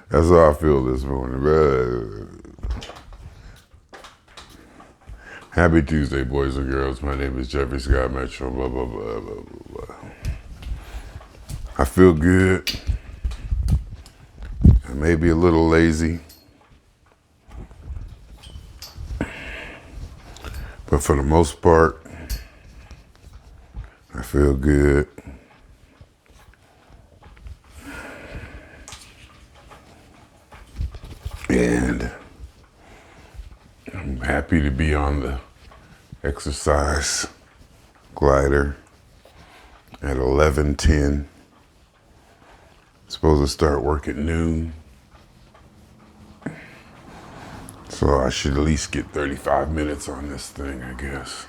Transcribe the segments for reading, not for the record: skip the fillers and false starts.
That's how I feel this morning. Happy Tuesday, boys and girls. My name is Jeffery Scott Metro. Blah, blah, blah, blah, blah, blah. I feel good. I may be a little lazy. But for the most part, I feel good. And I'm happy to be on the exercise glider at 11:10. Supposed to start work at noon. So I should at least get 35 minutes on this thing, I guess.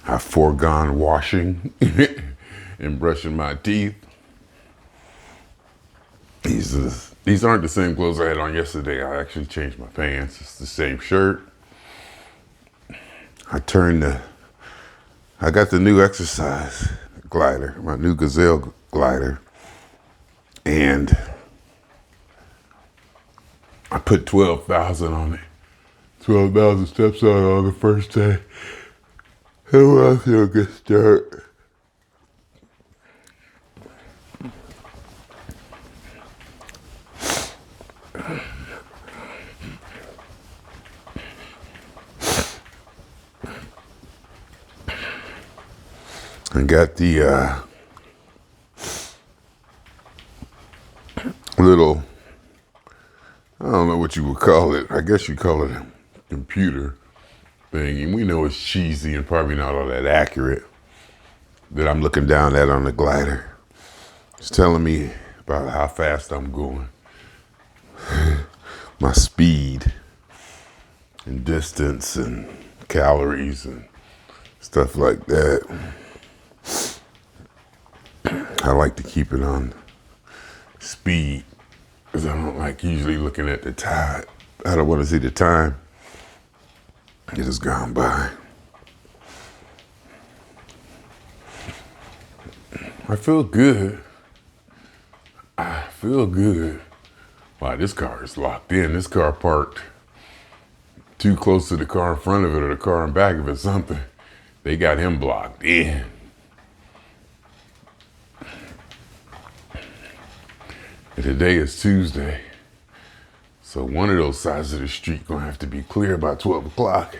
I've foregone washing and brushing my teeth. These aren't the same clothes I had on yesterday. I actually changed my pants. It's the same shirt. I got the new exercise glider, my new Gazelle glider, and I put 12,000 on it. 12,000 steps on the first day. It was a good start. I got the little, I don't know what you would call it. I guess you call it a computer thing. And we know it's cheesy and probably not all that accurate that I'm looking down at on the glider. It's telling me about how fast I'm going, my speed and distance and calories and stuff like that. I like to keep it on speed because I don't like usually looking at the time. I don't want to see the time. It has gone by. I feel good. Wow, this car is locked in. This car parked too close to the car in front of it or the car in back of it, something. They got him blocked in. And today is Tuesday. So one of those sides of the street gonna have to be clear by 12 o'clock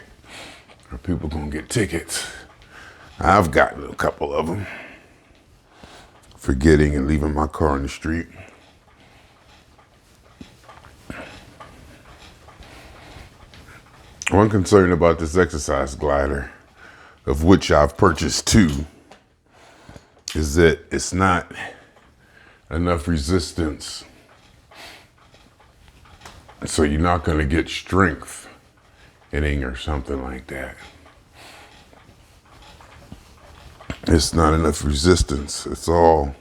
or people gonna get tickets. I've gotten a couple of them. Forgetting and leaving my car in the street. One concern about this exercise glider, of which I've purchased two, is that it's not enough resistance. So you're not going to get strength hitting or something like that. It's not enough resistance. It's all,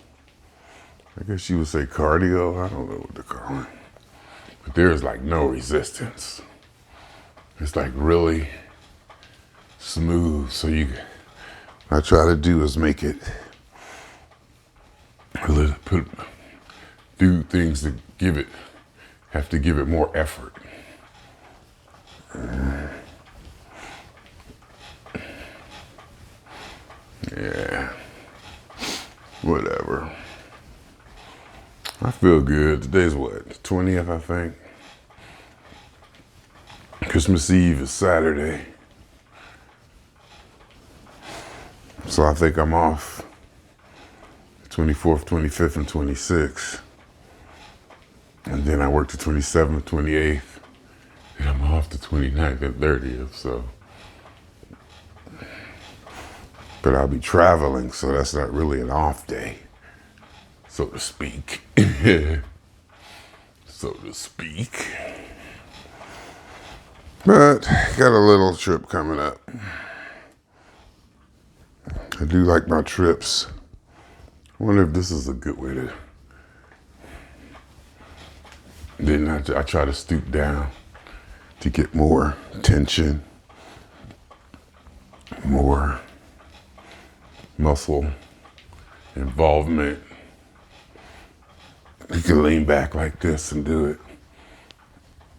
I guess you would say cardio. I don't know what to call it. But there's like no resistance. It's like really smooth. So what I try to do is make it, do things that have to give it more effort. Yeah, whatever. I feel good. Today's what, 20th, I think. Christmas Eve is Saturday. So I think I'm off 24th, 25th, and 26th. And then I work the 27th, 28th. And I'm off the 29th and 30th, so. But I'll be traveling, so that's not really an off day, so to speak. So to speak. But got a little trip coming up. I do like my trips. I wonder if this is a good way to. Then I try to stoop down to get more tension, more muscle involvement, You can lean back like this and do it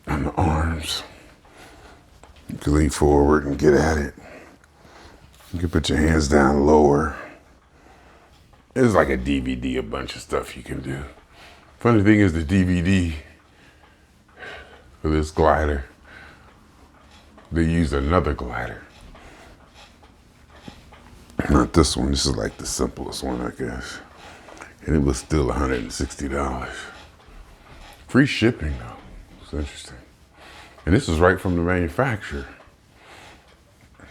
on the arms. You can lean forward and get at it. You can put your hands down lower. It's like a DVD, a bunch of stuff you can do. Funny thing is the DVD for this glider, they use another glider. Not this one, this is like the simplest one, I guess. And it was still $160. Free shipping though, it's interesting. And this is right from the manufacturer.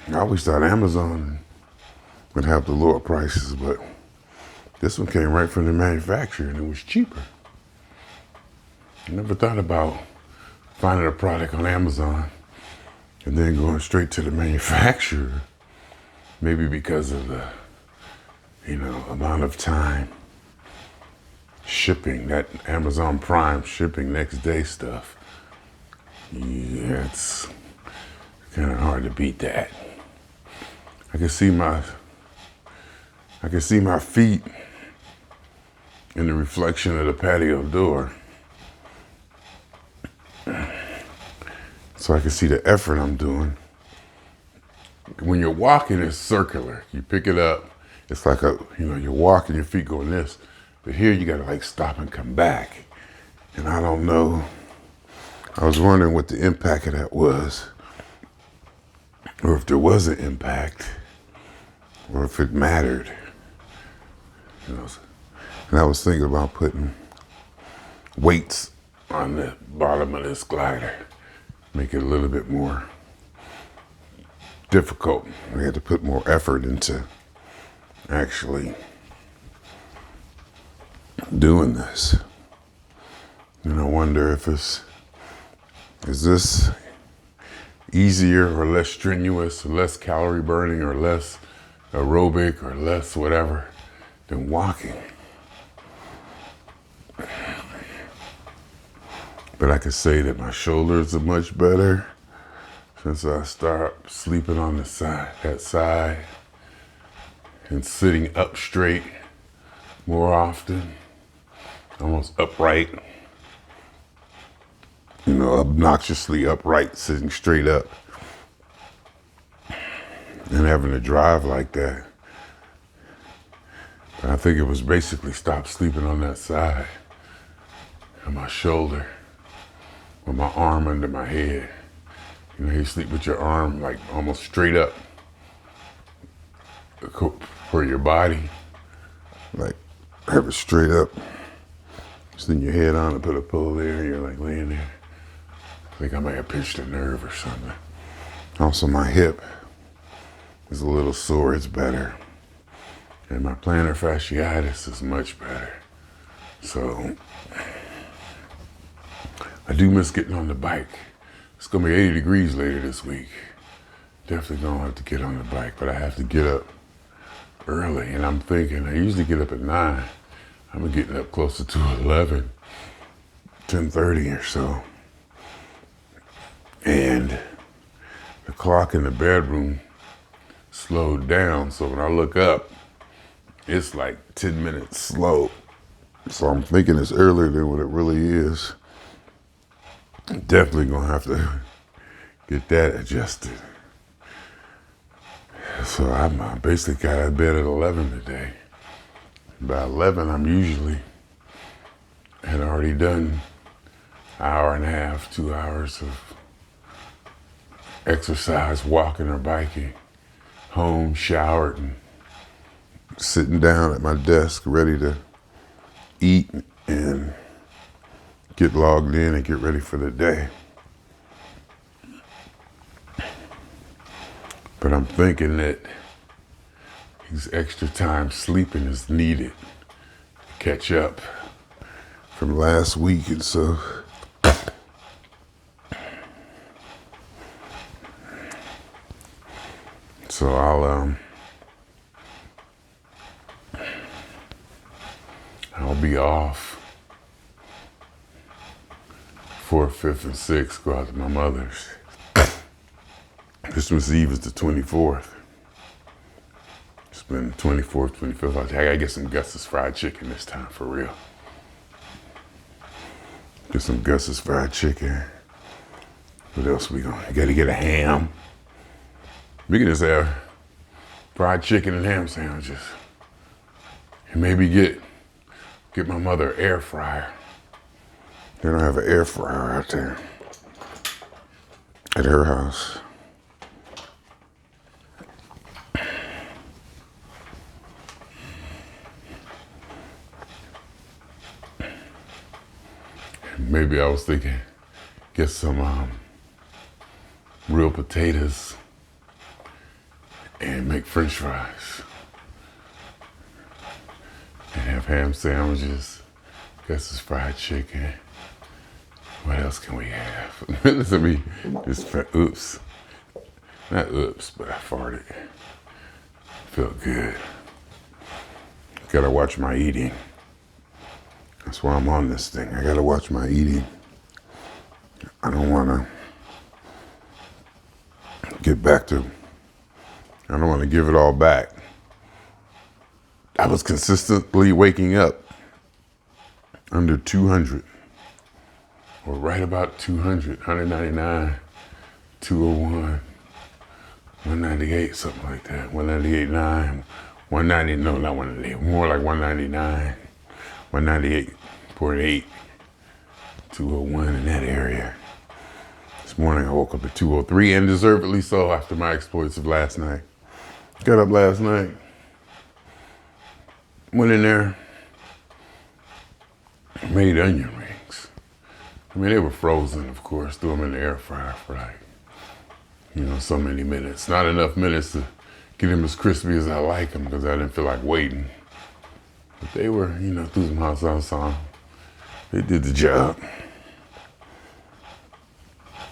I always thought Amazon would have the lower prices, but this one came right from the manufacturer and it was cheaper. I never thought about finding a product on Amazon and then going straight to the manufacturer. Maybe because of the, amount of time shipping, that Amazon Prime shipping next day stuff. Yeah, it's kind of hard to beat that. I can see my feet in the reflection of the patio door. So I can see the effort I'm doing. When you're walking, it's circular. You pick it up, it's like you're walking, your feet going this. But here you gotta stop and come back. And I don't know, I was wondering what the impact of that was. Or if there was an impact, or if it mattered. And I was thinking about putting weights on the bottom of this glider, make it a little bit more difficult. We had to put more effort into actually doing this. And I wonder if is this easier or less strenuous or less calorie burning or less aerobic or less whatever than walking. But I could say that my shoulders are much better since I start sleeping on that side, and sitting up straight more often, almost upright, obnoxiously upright, sitting straight up, and having to drive like that. But I think it was basically stop sleeping on that side, and my shoulder, with my arm under my head. You sleep with your arm almost straight up for your body. Have it straight up. Just lean your head on and put a pillow there and you're laying there. I think I might have pinched a nerve or something. Also my hip is a little sore, it's better. And my plantar fasciitis is much better. So I do miss getting on the bike. It's gonna be 80 degrees later this week. Definitely gonna have to get on the bike, but I have to get up early. And I'm thinking, I usually get up at 9. I'm getting up closer to 11, 10:30 or so. And the clock in the bedroom slowed down, so when I look up, it's 10 minutes slow. So I'm thinking it's earlier than what it really is. Definitely gonna have to get that adjusted. So I basically got out of bed at 11 today. By 11, I'm usually had already done an hour and a half, 2 hours of exercise, walking or biking, home, showered, and sitting down at my desk, ready to eat and get logged in and get ready for the day. But I'm thinking that this extra time sleeping is needed to catch up from last week, and so I'll be off 4th, 5th, and 6th, go out to my mother's. Christmas Eve is the 24th. Spend the 24th, 25th. I gotta get some Gus's fried chicken this time, for real. Get some Gus's fried chicken. What else we gonna? Gotta get a ham. We can just have fried chicken and ham sandwiches. And maybe get my mother an air fryer. They don't have an air fryer out there at her house. Maybe I was thinking, get some real potatoes and make French fries. And have ham sandwiches, Gus's fried chicken. What else can we have? Listen to me, oops. Not oops, but I farted. Felt good. Gotta watch my eating. That's why I'm on this thing. I gotta watch my eating. I don't wanna I don't wanna give it all back. I was consistently waking up under 200, or right about 200, 199, 201, 198, something like that. 198.9, 190, no, not 198, more like 199, 198.8, 201 in that area. This morning I woke up at 203, and deservedly so after my exploits of last night. Got up last night, went in there, made onion rings. I mean, they were frozen, of course, threw them in the air fryer for like, so many minutes. Not enough minutes to get them as crispy as I like them because I didn't feel like waiting. But they were, threw some hot sauce on them. They did the job.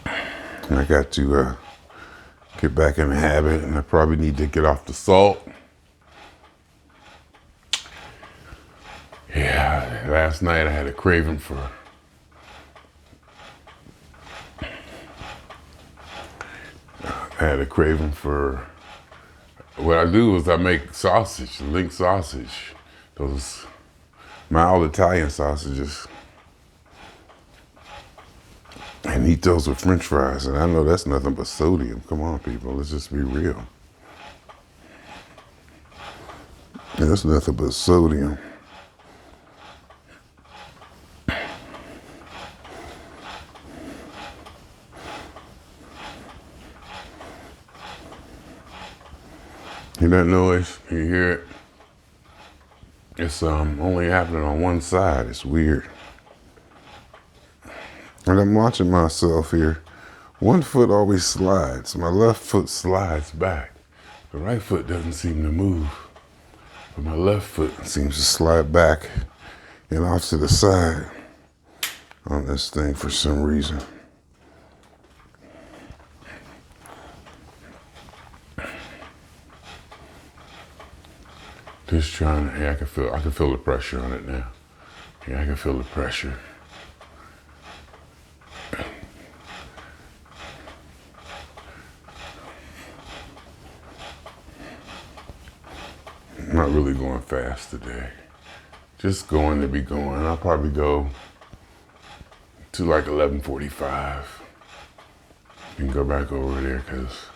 And I got to get back in the habit, and I probably need to get off the salt. Yeah, last night I had a craving for what I do is I make sausage, link sausage, those mild Italian sausages, and eat those with French fries. And I know that's nothing but sodium. Come on, people, let's just be real. And that's nothing but sodium. Hear that noise? You hear it? It's only happening on one side. It's weird. And I'm watching myself here. One foot always slides. My left foot slides back. The right foot doesn't seem to move. But my left foot seems to slide back and off to the side on this thing for some reason. Just trying to, I can feel the pressure on it now. Yeah, I can feel the pressure. I'm not really going fast today. Just going to be going. I'll probably go to like 11:45 and go back over there because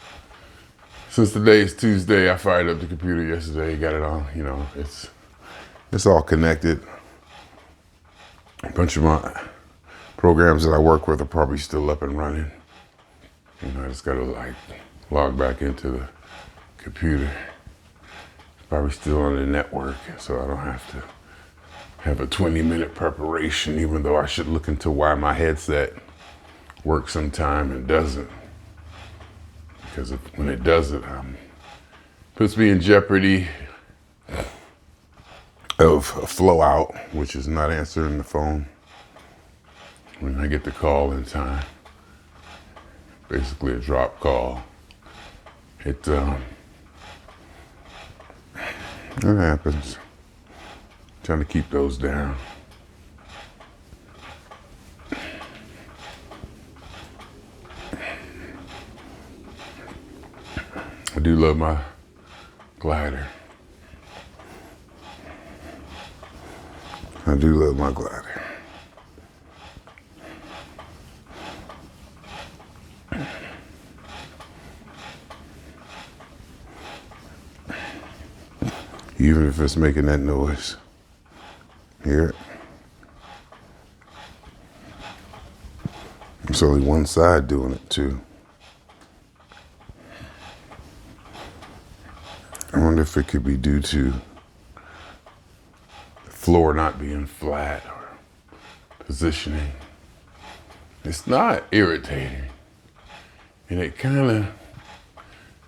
since today is Tuesday, I fired up the computer yesterday, got it on, it's all connected. A bunch of my programs that I work with are probably still up and running. I just gotta log back into the computer. Probably still on the network, so I don't have to have a 20-minute preparation, even though I should look into why my headset works sometime and doesn't. Because when it doesn't, puts me in jeopardy of a flow out, which is not answering the phone when I get the call in time. Basically a drop call. It happens. Trying to keep those down. I do love my glider. I do love my glider. even if it's making that noise. Hear it? It's only one side doing it too. I wonder if it could be due to the floor not being flat or positioning. It's not irritating. And it kind of,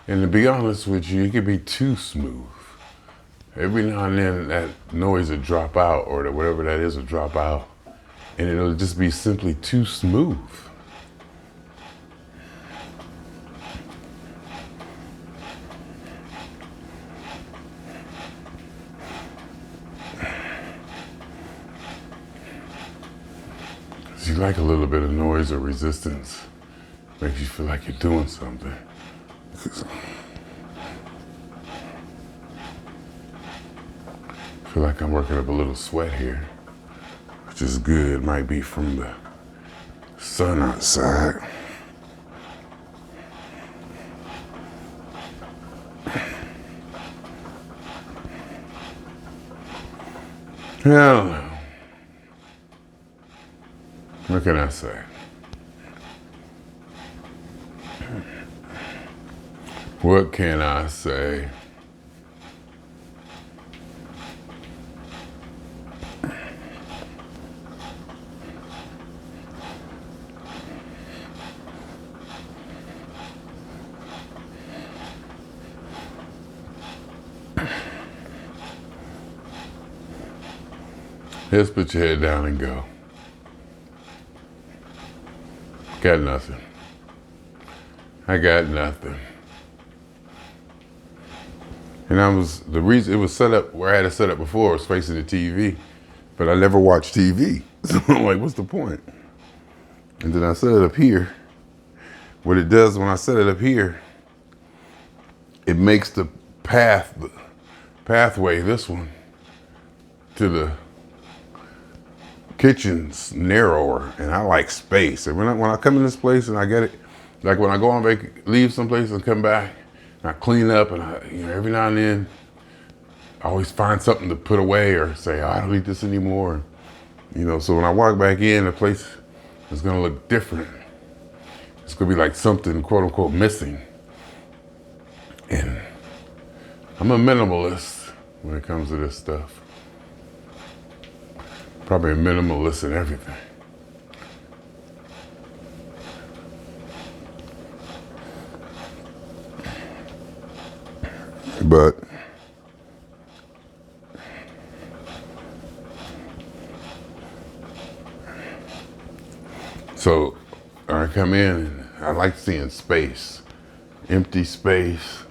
and to be honest with you, it could be too smooth. Every now and then that noise will drop out, or that whatever that is will drop out, and it'll just be simply too smooth. You like a little bit of noise or resistance. Makes you feel like you're doing something. I feel like I'm working up a little sweat here, which is good. Might be from the sun outside. I don't know. What can I say? What can I say? Just put your head down and go. Got nothing. I got nothing. And the reason it was set up where I had it set up before was facing the TV, but I never watched TV. So I'm like, what's the point? And then I set it up here. What it does when I set it up here, it makes the pathway, this one, to the kitchen's narrower, and I like space. And when I come in this place and I get it, like when I go on leave someplace and come back, and I clean up, and every now and then, I always find something to put away or say, oh, I don't need this anymore. So when I walk back in, the place is gonna look different. It's gonna be like something, quote unquote, missing. And I'm a minimalist when it comes to this stuff. Probably a minimalist in everything. But so I come in and I like seeing space, empty space.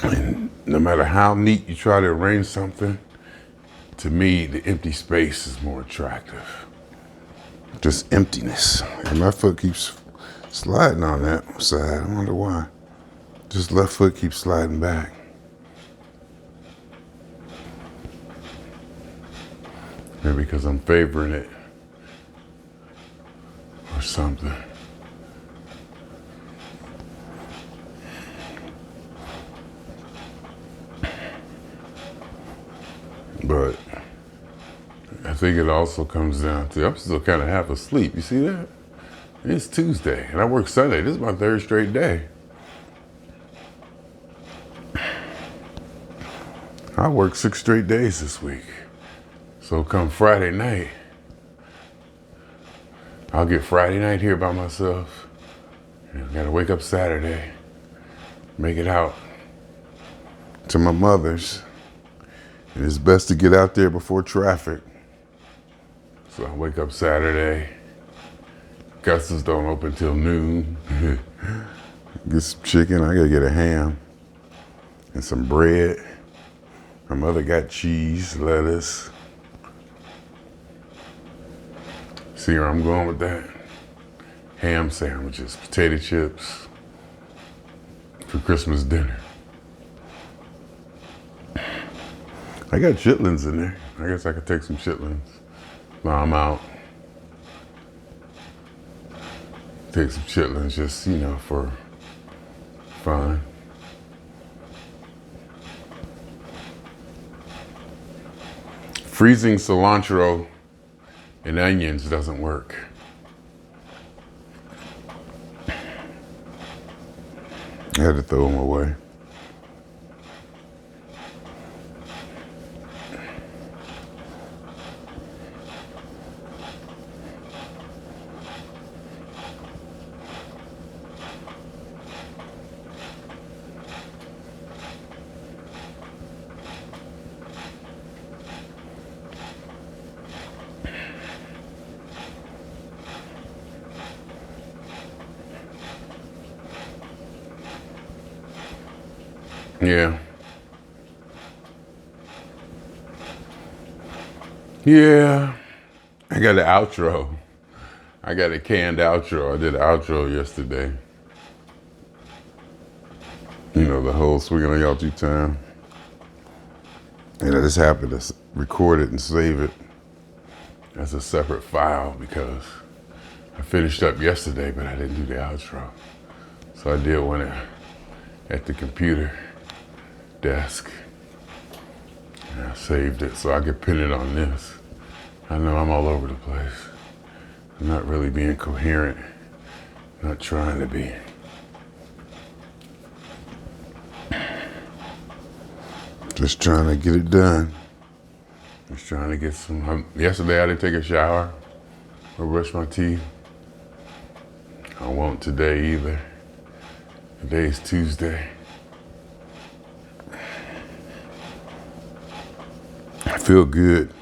And no matter how neat you try to arrange something, to me, the empty space is more attractive. Just emptiness. And my foot keeps sliding on that side. I wonder why. Just left foot keeps sliding back. Maybe because I'm favoring it or something. But I think it also comes down to, I'm still kind of half asleep. You see that? It's Tuesday and I work Sunday. This is my third straight day. I worked 6 straight days this week. So come Friday night, I'll get Friday night here by myself. And I gotta wake up Saturday, make it out to my mother's. And it's best to get out there before traffic. So I wake up Saturday. Gus's don't open till noon. Get some chicken, I gotta get a ham and some bread. My mother got cheese, lettuce. See where I'm going with that? Ham sandwiches, potato chips for Christmas dinner. I got chitlins in there. I guess I could take some chitlins while I'm out. Take some chitlins just, for fun. Freezing cilantro and onions doesn't work. I had to throw them away. Yeah. Yeah. I got an outro. I got a canned outro. I did an outro yesterday. You know, the whole swinging on y'all 2 time. And I just happened to record it and save it as a separate file because I finished up yesterday, but I didn't do the outro. So I did one at the computer desk. And I saved it so I could pin it on this. I know I'm all over the place. I'm not really being coherent. Not trying to be. Just trying to get it done. Just trying to get some. Yesterday I didn't take a shower or brush my teeth. I won't today either. Today's Tuesday. I feel good.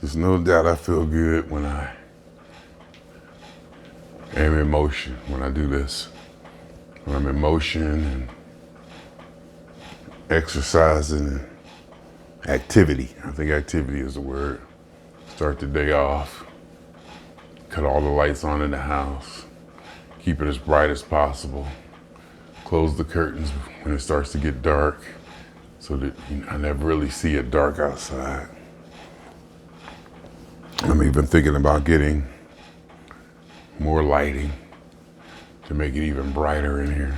There's no doubt I feel good when I am in motion, when I do this. When I'm in motion and exercising and activity. I think activity is the word. Start the day off. Cut all the lights on in the house. Keep it as bright as possible. Close the curtains when it starts to get dark so that I never really see it dark outside. I'm even thinking about getting more lighting to make it even brighter in here.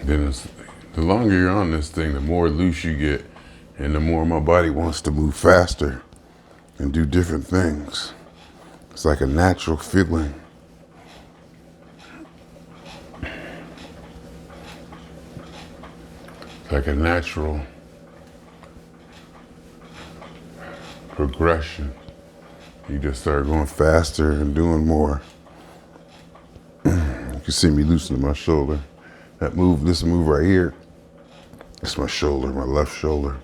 Then the longer you're on this thing, the more loose you get, and the more my body wants to move faster and do different things. It's like a natural feeling. It's like a natural progression. You just start going faster and doing more. You can see me loosening my shoulder. This move right here, it's my shoulder, my left shoulder.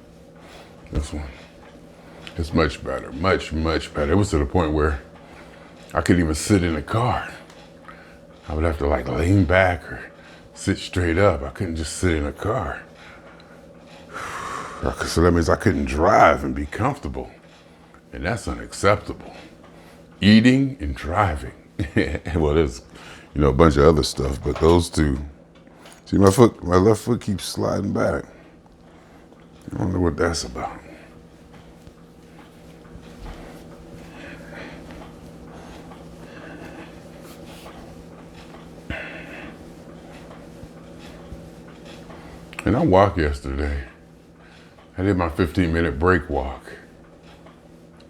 This one. It's much better, much, much better. It was to the point where I couldn't even sit in the car. I would have to like lean back or sit straight up. I couldn't just sit in a car. So that means I couldn't drive and be comfortable. And that's unacceptable. Eating and driving. Well, there's, a bunch of other stuff, but those two. See, my left foot keeps sliding back. I don't know what that's about. And I walked yesterday. I did my 15-minute break walk.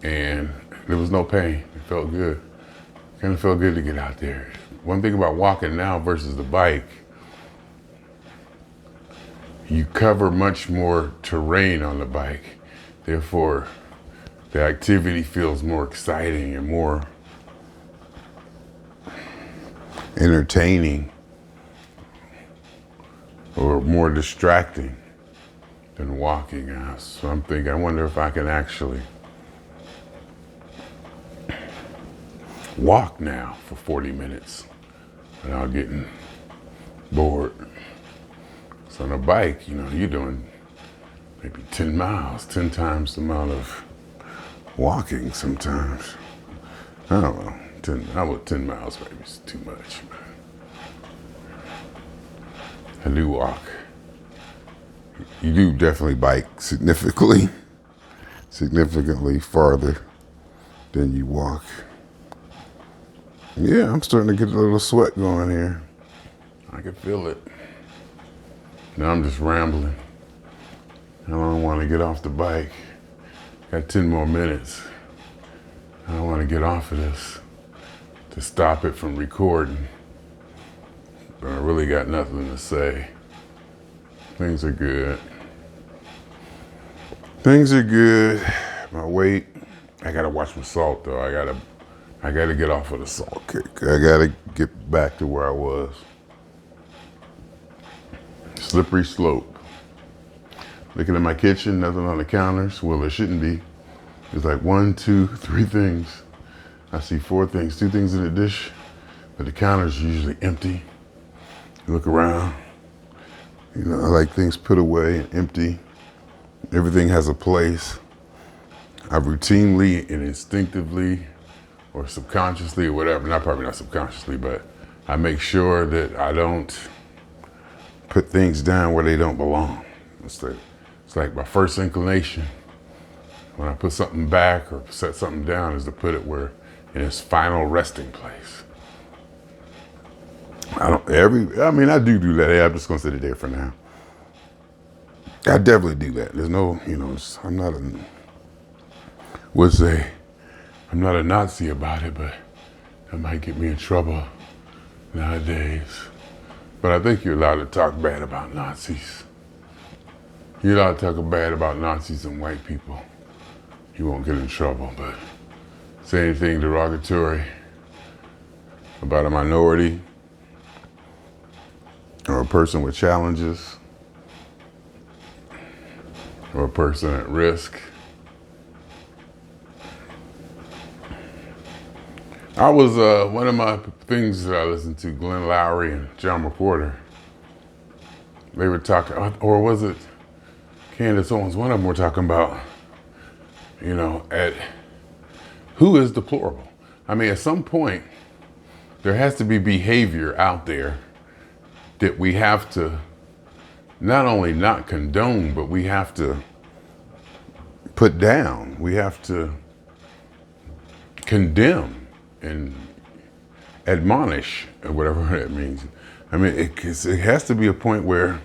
And there was no pain. It felt good. Kind of felt good to get out there. One thing about walking now versus the bike, you cover much more terrain on the bike. Therefore, the activity feels more exciting and more entertaining or more distracting than walking. So I'm thinking, I wonder if I can actually walk now for 40 minutes without getting bored. So on a bike, you're doing maybe 10 miles, 10 times the amount of walking sometimes. I don't know, 10 miles maybe is too much. But I do walk you do definitely bike significantly farther than you walk. Yeah, I'm starting to get a little sweat going here. I can feel it. Now I'm just rambling. I don't want to get off the bike. Got 10 more minutes. I don't want to get off of this to stop it from recording. But I really got nothing to say. Things are good. Things are good. My weight, I gotta watch my salt though. I gotta get off of the salt kick. I gotta get back to where I was. Slippery slope. Looking at my kitchen, nothing on the counters. Well, there shouldn't be. There's like 1, 2, 3 things. I see 4 things, 2 things in the dish, but the counters are usually empty. You look around, you know, I like things put away and empty. Everything has a place. I routinely and instinctively or subconsciously or whatever, probably not subconsciously, but I make sure that I don't put things down where they don't belong. It's like my first inclination when I put something back or set something down is to put it where in its final resting place. I do that. Hey, I'm just gonna sit it there for now. I definitely do that. There's no, I'm not a Nazi about it, but that might get me in trouble nowadays. But I think you're allowed to talk bad about Nazis. You're allowed to talk bad about Nazis and white people. You won't get in trouble, but say anything derogatory about a minority or a person with challenges or a person at risk. I was, one of my things that I listened to, Glenn Lowry and John McWhorter, they were talking, or was it Candace Owens? One of them were talking about, at who is deplorable? I mean, at some point, there has to be behavior out there that we have to not only not condone, but we have to put down. We have to condemn and admonish, or whatever that means. I mean, it has to be a point where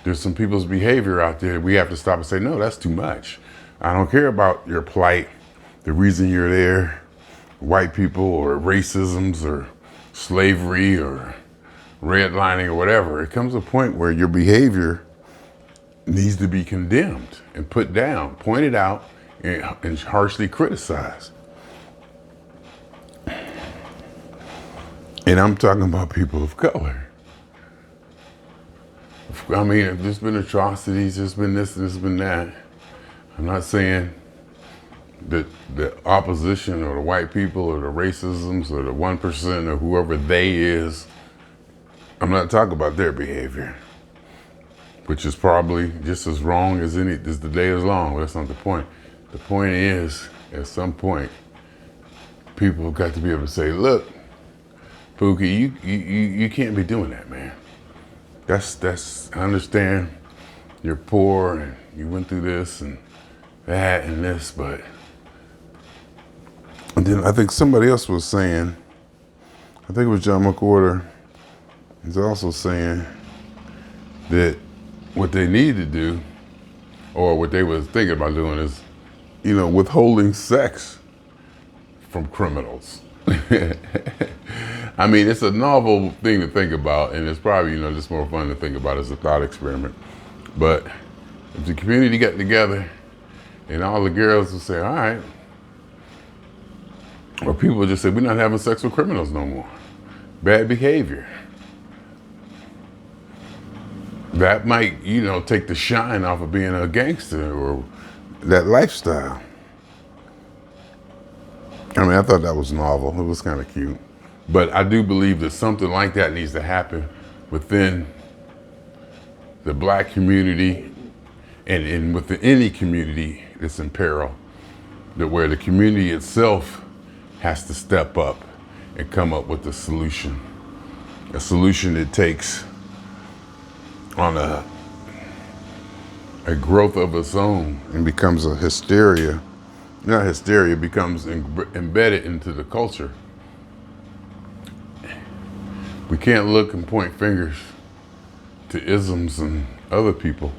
there's some people's behavior out there that we have to stop and say, no, that's too much. I don't care about your plight, the reason you're there, white people or racisms or slavery or redlining or whatever. It comes to a point where your behavior needs to be condemned and put down, pointed out, and harshly criticized. And I'm talking about people of color. I mean, there's been atrocities, there's been this, there's been that. I'm not saying that the opposition or the white people or the racisms or the 1% or whoever they is, I'm not talking about their behavior, which is probably just as wrong as the day is long, but that's not the point. The point is, at some point, people have got to be able to say, look, Pookie, you can't be doing that, man. I understand you're poor and you went through this and that and this, but and then I think somebody else was saying, I think it was John McWhorter, he's also saying that what they need to do, or what they was thinking about doing is, withholding sex from criminals. I mean, it's a novel thing to think about, and it's probably, just more fun to think about as a thought experiment. But if the community got together and all the girls would say, all right, or people would just say, we're not having sex with criminals no more. Bad behavior. That might, take the shine off of being a gangster or that lifestyle. I mean, I thought that was novel. It was kind of cute. But I do believe that something like that needs to happen within the black community and within any community that's in peril, that where the community itself has to step up and come up with a solution that takes on a growth of its own and becomes a hysteria. Not hysteria, becomes embedded into the culture. We can't look and point fingers to isms and other people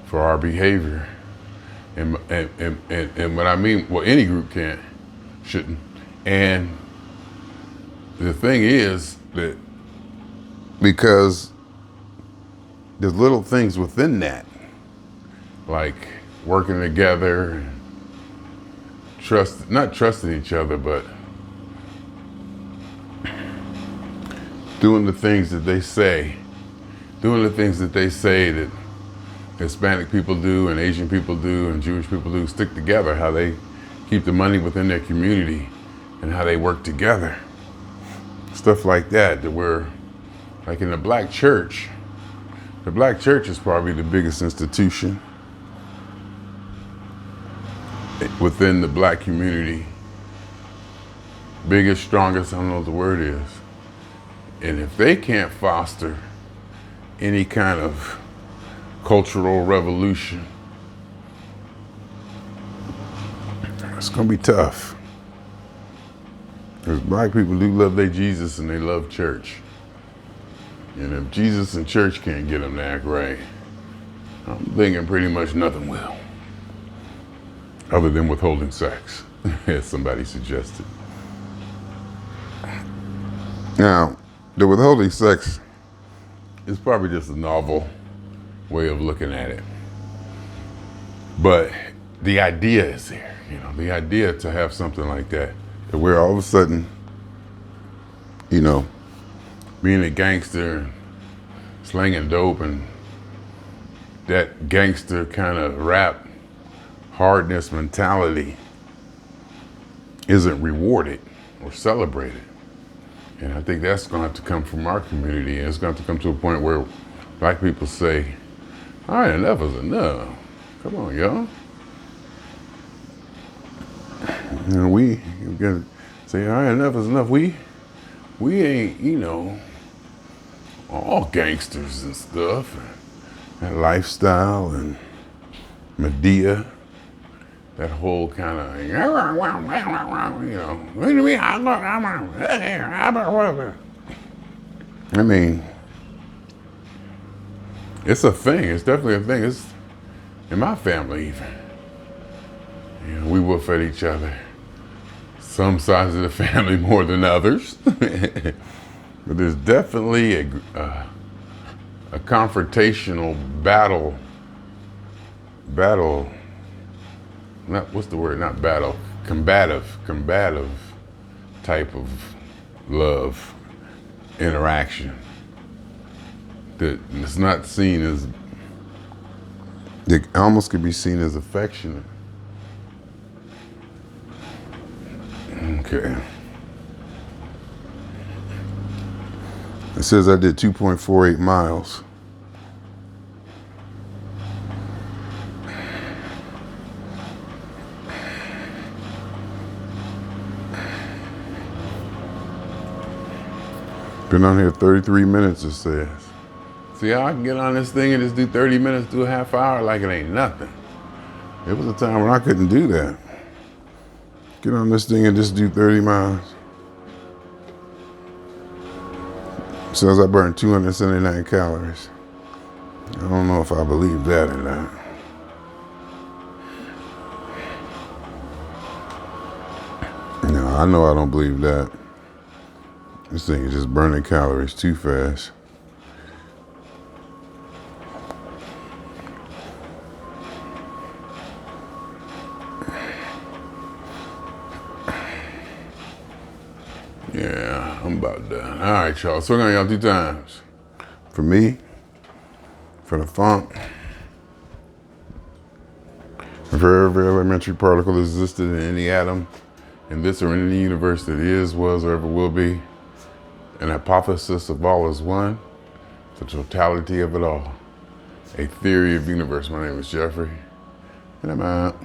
for our behavior. And what I mean, well, any group can't, shouldn't. And the thing is that because there's little things within that, like working together, and not trusting each other, but doing the things that they say that Hispanic people do and Asian people do and Jewish people do, stick together, how they keep the money within their community and how they work together. Stuff like that we're, like in the black church is probably the biggest institution within the black community. Biggest, strongest, I don't know what the word is. And if they can't foster any kind of cultural revolution, it's gonna be tough. Because black people do love their Jesus and they love church. And if Jesus and church can't get them to act right, I'm thinking pretty much nothing will. Other than withholding sex, as somebody suggested. Now, the withholding sex is probably just a novel way of looking at it. But the idea is there, the idea to have something like that, where all of a sudden, being a gangster and slanging dope and that gangster kind of rap hardness mentality isn't rewarded or celebrated. And I think that's going to have to come from our community. And it's going to have to come to a point where black people say, all right, enough is enough. Come on, y'all. And we got to say, all right, enough is enough. We ain't, all gangsters and stuff. And that lifestyle and Medea, that whole kind of, I mean, it's a thing. It's definitely a thing. It's in my family even. We woof at each other. Some sides of the family more than others. But there's definitely a confrontational battle, combative type of love interaction that is not seen as, it almost could be seen as affectionate. Okay. It says I did 2.48 miles. Been on here 33 minutes, it says. See how I can get on this thing and just do 30 minutes, do a half hour like it ain't nothing. There was a time when I couldn't do that. Get on this thing and just do 30 miles. Says I burned 279 calories. I don't know if I believe that or not. No, I know I don't believe that. This thing is just burning calories too fast. Yeah, I'm about done. All right, y'all. So we're gonna go 2 times. For me, for the funk, for every elementary particle that existed in any atom, in this or in any universe that is, was, or ever will be, an hypothesis of all is one, the totality of it all. A theory of universe. My name is Jeffery, and I'm out.